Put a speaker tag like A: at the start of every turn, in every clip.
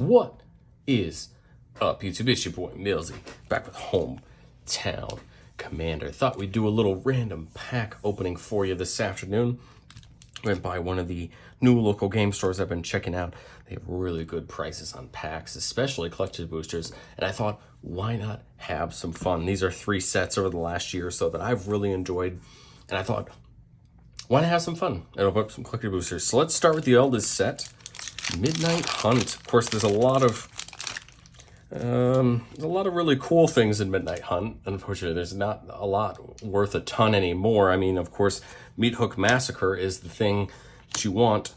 A: What is up, YouTube? It's your boy Millzy, back with Hometown Commander. Thought we'd do a little random pack opening for you this afternoon. Went by one of the new local game stores I've been checking out. They have really good prices on packs, especially collector's boosters. And I thought, why not have some fun? These are 3 sets over the last year or so that I've really enjoyed. And I thought, why not have some fun and open up some collector boosters? So let's start with the eldest set, Midnight Hunt. Of course, there's a lot of really cool things in Midnight Hunt. Unfortunately, there's not a lot worth a ton anymore. I mean, of course, Meat Hook Massacre is the thing that you want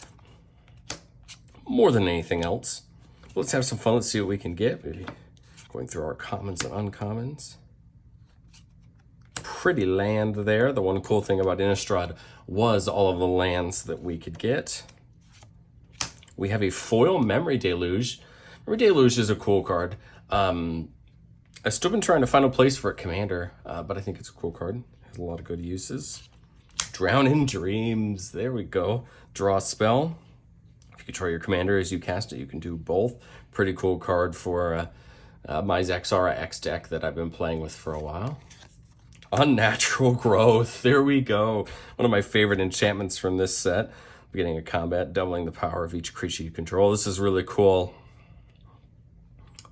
A: more than anything else. Let's have some fun. Let's see what we can get. Maybe going through our commons and uncommons. Pretty land there. The one cool thing about Innistrad was all of the lands that we could get. We have a foil Memory Deluge. Memory Deluge is a cool card. I've still been trying to find a place for a commander, but I think it's a cool card. It has a lot of good uses. Drown in Dreams. There we go. Draw a spell. If you control your commander as you cast it, you can do both. Pretty cool card for my Zaxara X deck that I've been playing with for a while. Unnatural Growth. There we go. One of my favorite enchantments from this set. Beginning of combat, doubling the power of each creature you control. This is really cool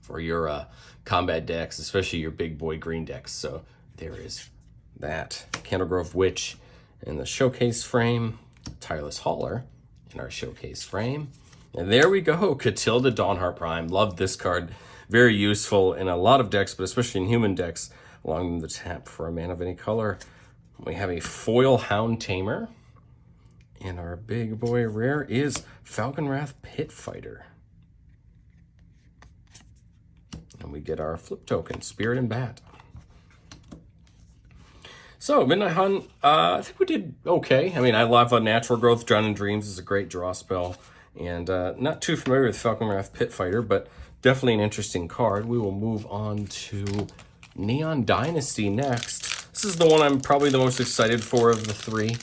A: for your combat decks, especially your big boy green decks. So there is that. Candlegrove Witch in the showcase frame. Tireless Hauler in our showcase frame. And there we go. Catilda Dawnheart Prime. Love this card. Very useful in a lot of decks, but especially in human decks. Allowing them to tap for a mana of any color. We have a foil Hound Tamer. And our big boy rare is Falconwrath Pit Fighter. And we get our flip token, Spirit and Bat. So, Midnight Hunt, I think we did okay. I mean, I love Unnatural Growth. Drown in Dreams is a great draw spell. And not too familiar with Falconwrath Pit Fighter, but definitely an interesting card. We will move on to Neon Dynasty next. This is the one I'm probably the most excited for of the 3.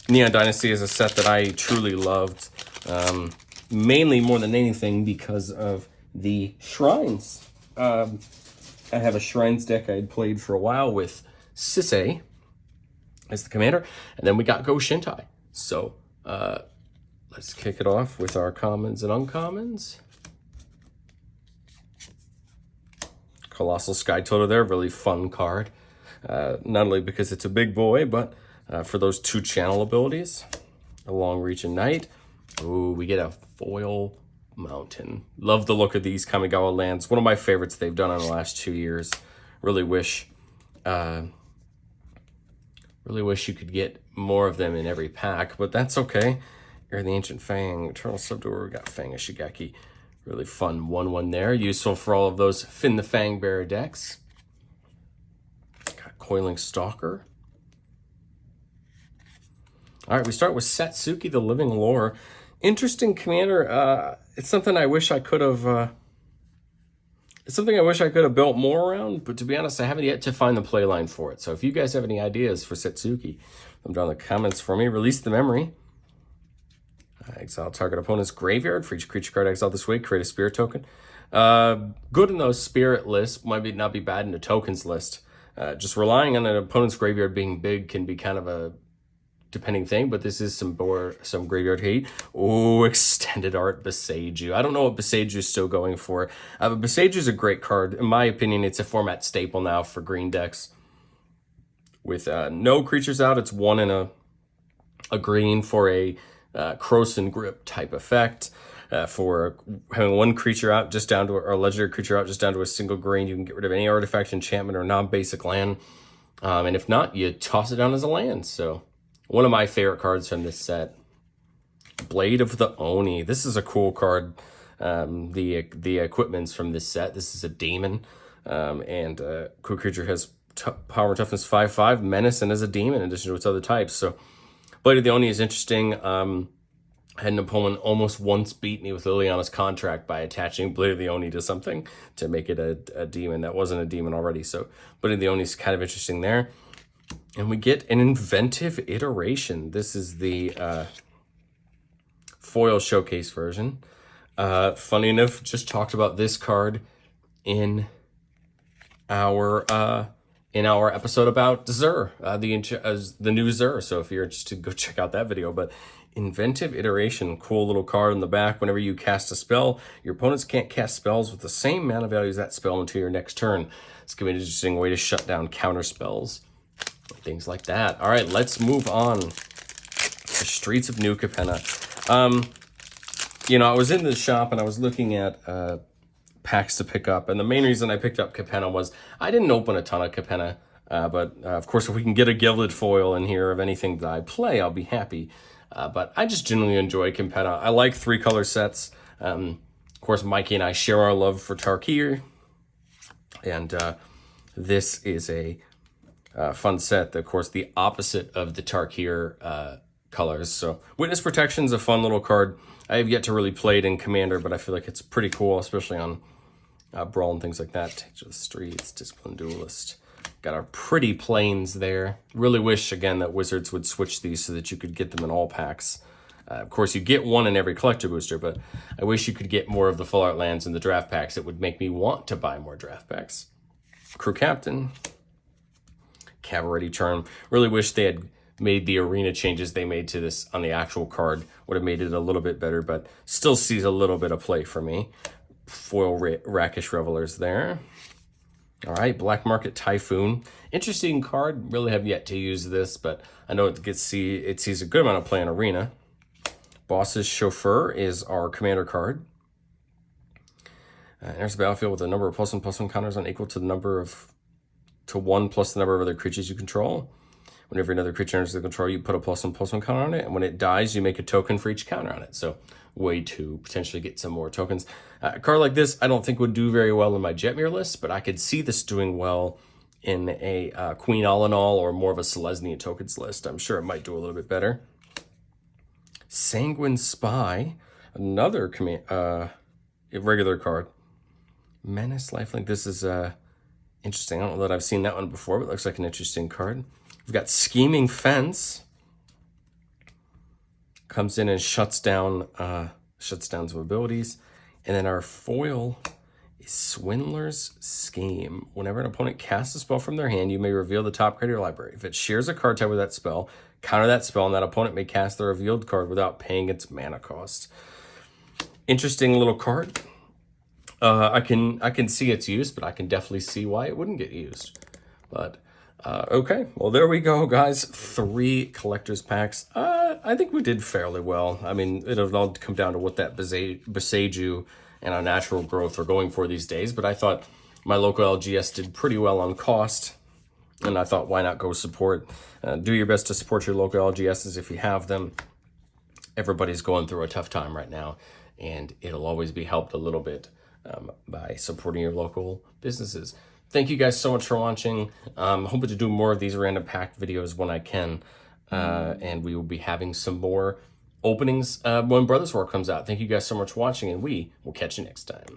A: Neon Dynasty is a set that I truly loved, mainly more than anything because of the shrines. I have a shrines deck I had played for a while with Sisei as the commander, and then we got Go Shintai. So let's kick it off with our commons and uncommons. Colossal Sky Total there, really fun card. Not only because it's a big boy, but for those 2 channel abilities. A Long Reach and Night. Ooh, we get a foil mountain. Love the look of these Kamigawa lands. One of my favorites they've done in the last 2 years. Really wish you could get more of them in every pack, but that's okay. Here the Ancient Fang, Eternal Subduer, we got Fang of Shigeki. Really fun 1/1 there. Useful for all of those Finn the Fangbearer decks. Got Coiling Stalker. All right, we start with Satsuki, the Living Lore. Interesting commander. It's something I wish I could have. It's something I wish I could have built more around, but to be honest, I haven't yet to find the playline for it. So if you guys have any ideas for Satsuki, come down in the comments for me. Release the Memory. Exile target opponent's graveyard for each creature card exiled this way. Create a spirit token. Good in those spirit lists. Might not be bad in a tokens list. Just relying on an opponent's graveyard being big can be kind of a depending thing, but this is some graveyard hate. Oh, Extended Art Beseiju. I don't know what Beseiju is still going for. But Beseiju is a great card. In my opinion, it's a format staple now for green decks. With no creatures out, it's 1 and a green for a Croson Grip type effect. For having 1 creature out just down to, or a legendary creature out just down to a single green, you can get rid of any artifact, enchantment, or non-basic land. And if not, you toss it down as a land. So one of my favorite cards from this set, Blade of the Oni. This is a cool card. The equipment's from this set. This is a demon, and cool creature has power and toughness 5/5, menace, and is a demon in addition to its other types. So Blade of the Oni is interesting. I had an opponent almost once beat me with Liliana's Contract by attaching Blade of the Oni to something to make it a demon that wasn't a demon already. So Blade of the Oni is kind of interesting there. And we get an Inventive Iteration. This is the foil showcase version. Funny enough, just talked about this card in our episode about Zur, the new Zur. So if you're interested, go check out that video. But Inventive Iteration, cool little card in the back. Whenever you cast a spell, your opponents can't cast spells with the same mana value as that spell until your next turn. It's gonna be an interesting way to shut down counter spells, things like that. All right, let's move on. The Streets of New Capenna. You know, I was in the shop and I was looking at packs to pick up, and the main reason I picked up Capenna was I didn't open a ton of Capenna, but of course if we can get a gilded foil in here of anything that I play, I'll be happy. But I just genuinely enjoy Capenna. I like 3-color sets. Of course, Mikey and I share our love for Tarkir, and this is a fun set. Of course, the opposite of the Tarkir colors. So Witness Protection's a fun little card. I have yet to really play it in Commander, but I feel like it's pretty cool, especially on Brawl and things like that. Take to the Streets, Disciplined Duelist. Got our pretty planes there. Really wish, again, that Wizards would switch these so that you could get them in all packs. Of course, you get one in every collector booster, but I wish you could get more of the full art lands in the draft packs. It would make me want to buy more draft packs. Crew Captain. Cavalry Charm. Really wish they had made the arena changes they made to this on the actual card. Would have made it a little bit better, but still sees a little bit of play for me. Foil Rakish Revelers there. All right, Black Market Typhoon. Interesting card. Really have yet to use this, but I know it sees a good amount of play in Arena. Boss's Chauffeur is our commander card. Enters the battlefield with a number of +1/+1 counters unequal to the number of to 1 plus the number of other creatures you control. Whenever another creature enters the control, you put a +1/+1 counter on it, and when it dies, you make a token for each counter on it. So, way to potentially get some more tokens. A card like this, I don't think would do very well in my Jetmir list, but I could see this doing well in a Queen Alanal or more of a Selesnya tokens list. I'm sure it might do a little bit better. Sanguine Spy, another regular card. Menace Lifelink. This is interesting. I don't know that I've seen that one before, but it looks like an interesting card. We've got Scheming Fence. Comes in and shuts down some abilities. And then our foil is Swindler's Scheme. Whenever an opponent casts a spell from their hand, you may reveal the top card of your library. If it shares a card type with that spell, counter that spell, and that opponent may cast the revealed card without paying its mana cost. Interesting little card. I can see its use, but I can definitely see why it wouldn't get used. But okay, well, there we go, guys. 3 collector's packs. I think we did fairly well. I mean, it'll all come down to what that Boseiju and our natural growth are going for these days, but I thought my local LGS did pretty well on cost, and I thought, why not go support? Do your best to support your local LGSs if you have them. Everybody's going through a tough time right now, and it'll always be helped a little bit by supporting your local businesses. Thank you guys so much for watching. I'm hoping to do more of these random pack videos when I can. And we will be having some more openings when Brothers War comes out. Thank you guys so much for watching, and we will catch you next time.